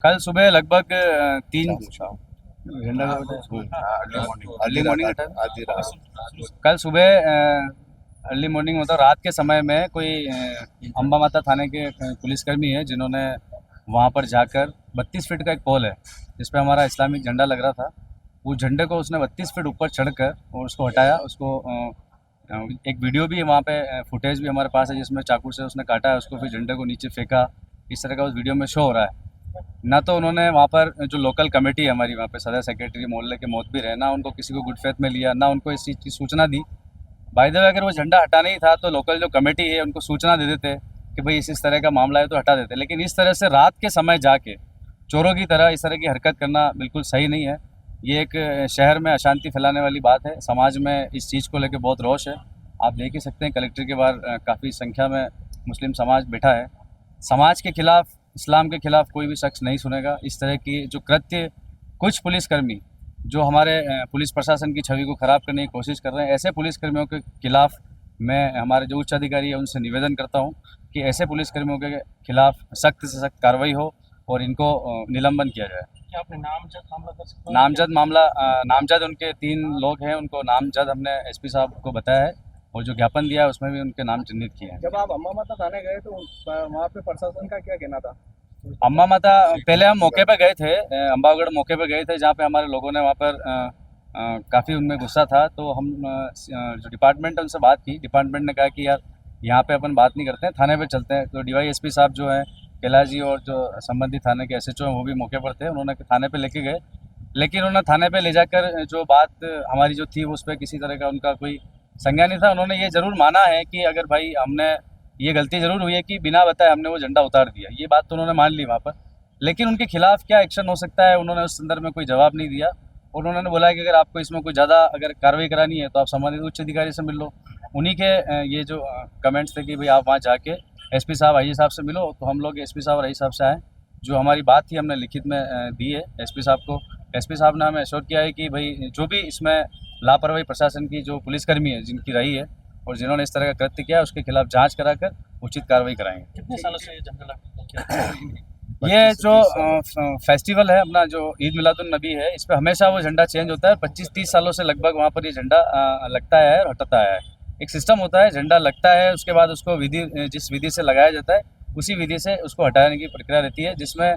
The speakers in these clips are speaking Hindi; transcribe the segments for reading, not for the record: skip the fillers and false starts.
कल सुबह लगभग तीन अर्ली मॉर्निंग आधी रात। कल सुबह अर्ली मॉर्निंग मतलब रात के समय में कोई अम्बा माता थाने के पुलिसकर्मी है जिन्होंने वहाँ पर जाकर 32 फीट का एक पोल है जिस पे हमारा इस्लामिक झंडा लग रहा था। वो झंडे को उसने 32 फीट ऊपर चढ़कर और उसको हटाया। उसको एक वीडियो भी वहाँ पे फुटेज भी हमारे पास है जिसमें चाकू से उसने काटा है उसको, फिर झंडे को नीचे फेंका। इस तरह का उस वीडियो में शो हो रहा है। ना तो उन्होंने वहाँ पर जो लोकल कमेटी है हमारी, वहाँ पे सदर सेक्रेटरी मोहल्ले के मोहतबिर है, ना उनको किसी को गुड फेथ में लिया, ना उनको इस चीज़ की सूचना दी। बाय द वे अगर वो झंडा हटाना ही था तो लोकल जो कमेटी है उनको सूचना दे देते कि भाई इस तरह का मामला है तो हटा देते। लेकिन इस तरह से रात के समय जाके चोरों की तरह इस तरह की हरकत करना बिल्कुल सही नहीं है। ये एक शहर में अशांति फैलाने वाली बात है। समाज में इस चीज़ को लेकर बहुत रोष है। आप देख ही सकते हैं कलेक्टर के बाहर काफ़ी संख्या में मुस्लिम समाज बैठा है। समाज के खिलाफ, इस्लाम के खिलाफ कोई भी शख्स नहीं सुनेगा। इस तरह की जो कृत्य कुछ पुलिसकर्मी जो हमारे पुलिस प्रशासन की छवि को ख़राब करने की कोशिश कर रहे हैं, ऐसे पुलिसकर्मियों के खिलाफ मैं हमारे जो उच्च अधिकारी है उनसे निवेदन करता हूं कि ऐसे पुलिसकर्मियों के खिलाफ सख्त से सख्त कार्रवाई हो और इनको निलंबन किया जाए। क्या आपने नामजद मामला कर सकते हैं? नामजद उनके 3 लोग हैं, उनको नामजद हमने एसपी साहब को बताया है और जो ज्ञापन दिया है उसमें भी उनके नाम चिन्हित किए हैं। जब आप अम्बा माता थाने गए तो वहाँ पे प्रशासन का क्या कहना था? अम्बा माता पहले हम मौके पे गए थे, अम्बागढ़ मौके पे गए थे जहाँ पे हमारे लोगों ने वहाँ पर काफ़ी उनमें गुस्सा था। तो हम जो डिपार्टमेंट है उनसे बात की। डिपार्टमेंट ने कहा कि यार यहाँ पे अपन बात नहीं करते हैं, थाने पे चलते हैं। तो DYSP साहब जो हैं कैलाश जी और जो संबंधित थाने के SHO हैं वो भी मौके पर थे। उन्होंने थाने पे लेके गए, लेकिन उन्होंने थाने पे ले जाकर जो बात हमारी जो थी उस पर किसी तरह का उनका कोई संज्ञान नहीं था। उन्होंने ये ज़रूर माना है कि अगर भाई हमने ये गलती ज़रूर हुई है कि बिना बताए हमने वो झंडा उतार दिया, ये बात तो उन्होंने मान ली वहाँ पर। लेकिन उनके खिलाफ क्या एक्शन हो सकता है उन्होंने उस संदर्भ में कोई जवाब नहीं दिया। और उन्होंने बोला कि अगर आपको इसमें कोई ज़्यादा अगर कार्रवाई करानी है तो आप संबंधित उच्च अधिकारी से मिल लो। उन्हीं के ये जो कमेंट्स थे कि भाई आप वहाँ जाके SP साहब IG साहब से मिलो, तो हम लोग SP साहब और IG साहब से आए। जो हमारी बात थी हमने लिखित में दी है SP साहब को। SP साहब ने हमें एश्योर किया है कि भाई जो भी इसमें लापरवाही प्रशासन की जो पुलिसकर्मी है जिनकी रही है और जिन्होंने इस तरह का कृत्य किया उसके खिलाफ जांच कराकर उचित कार्रवाई कराएंगे। कितने सालों से ये झंडा लगता ये जो फेस्टिवल है अपना जो ईद मिलादुन नबी है, इस पर हमेशा वो झंडा चेंज होता है। 25-30 सालों से लगभग वहाँ पर ये झंडा लगता है और हटता है। एक सिस्टम होता है, झंडा लगता है उसके बाद उसको जिस विधि से लगाया जाता है उसी विधि से उसको हटाने की प्रक्रिया रहती है, जिसमें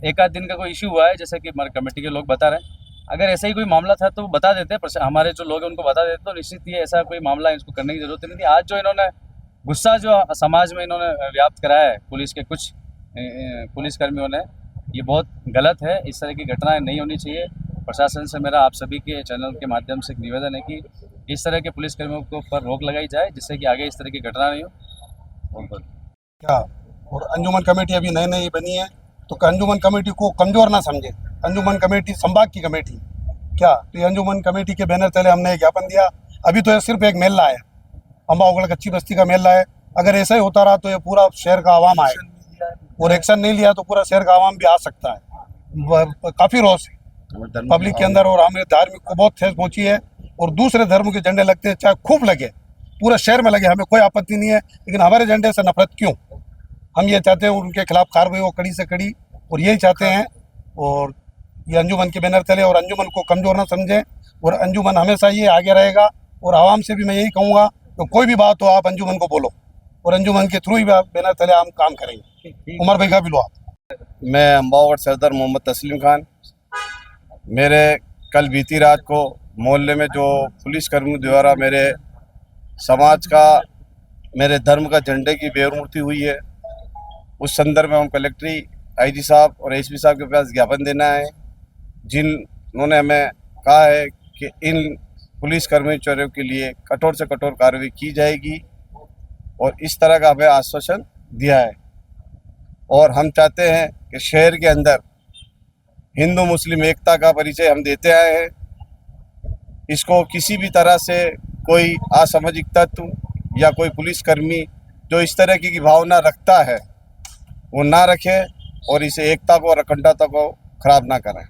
एक आध दिन का कोई इशू हुआ है जैसे कि हमारे कमेटी के लोग बता रहे हैं। अगर ऐसा ही कोई मामला था तो वो बता देते, हमारे जो लोग हैं उनको बता देते, तो निश्चित ही ऐसा कोई मामला है इसको करने की जरूरत नहीं थी। आज जो इन्होंने गुस्सा जो समाज में इन्होंने व्याप्त कराया है पुलिस के कुछ पुलिसकर्मियों ने, ये बहुत गलत है। इस तरह की घटनाएं नहीं होनी चाहिए। प्रशासन से मेरा आप सभी के चैनल के माध्यम से एक निवेदन है कि इस तरह के पुलिसकर्मियों को पर रोक लगाई जाए जिससे कि आगे इस तरह की घटना नहीं हो। क्या और अंजुमन कमेटी अभी नई नई बनी है तो अंजुमन कमेटी को कमज़ोर ना समझे। अंजुमन कमेटी संभाग की कमेटी क्या, तो ये अंजुमन कमेटी के बैनर तले हमने ज्ञापन दिया। अभी तो ये सिर्फ एक मेला है, अम्बागढ़ कच्ची बस्ती का मेला है। अगर ऐसा ही होता रहा तो ये पूरा शहर का आवाम आए और एक्शन नहीं लिया तो पूरा शहर का आवाम भी आ सकता है। काफ़ी रोष है पब्लिक के अंदर और हमें धार्मिक को बहुत ठेस पहुंची है। और दूसरे धर्म के झंडे लगते हैं, चाहे खूब लगे, पूरे शहर में लगे, हमें कोई आपत्ति नहीं है, लेकिन हमारे झंडे से नफरत क्यों? हम ये चाहते हैं उनके खिलाफ कार्रवाई हो कड़ी से कड़ी, और यही चाहते हैं। और ये अंजुमन के बैनर तले और अंजुमन को कमज़ोर ना समझें, और अंजुमन हमेशा ये आगे रहेगा। और आवाम से भी मैं यही कहूँगा तो कोई भी बात हो आप अंजुमन को बोलो और अंजुमन के थ्रू ही बैनर तले हम काम करेंगे। उमर भाई का भी लो आप। मैं अम्बागढ़ सरदार मोहम्मद तस्लीम खान। मेरे कल बीती रात को मोहल्ले में जो पुलिसकर्मियों द्वारा मेरे समाज का, मेरे धर्म का झंडे की बेरुमूर्ति हुई है, उस संदर्भ में हम कलेक्ट्री IG साहब और SP साहब के पास ज्ञापन देना है, जिन्होंने हमें कहा है कि इन पुलिस कर्मचारियों के लिए कठोर से कठोर कार्रवाई की जाएगी और इस तरह का हमें आश्वासन दिया है। और हम चाहते हैं कि शहर के अंदर हिंदू मुस्लिम एकता का परिचय हम देते आए हैं। इसको किसी भी तरह से कोई असामाजिक तत्व या कोई पुलिसकर्मी जो इस तरह की भावना रखता है वो ना रखे और इसे एकता को और अखंडता को खराब ना करें।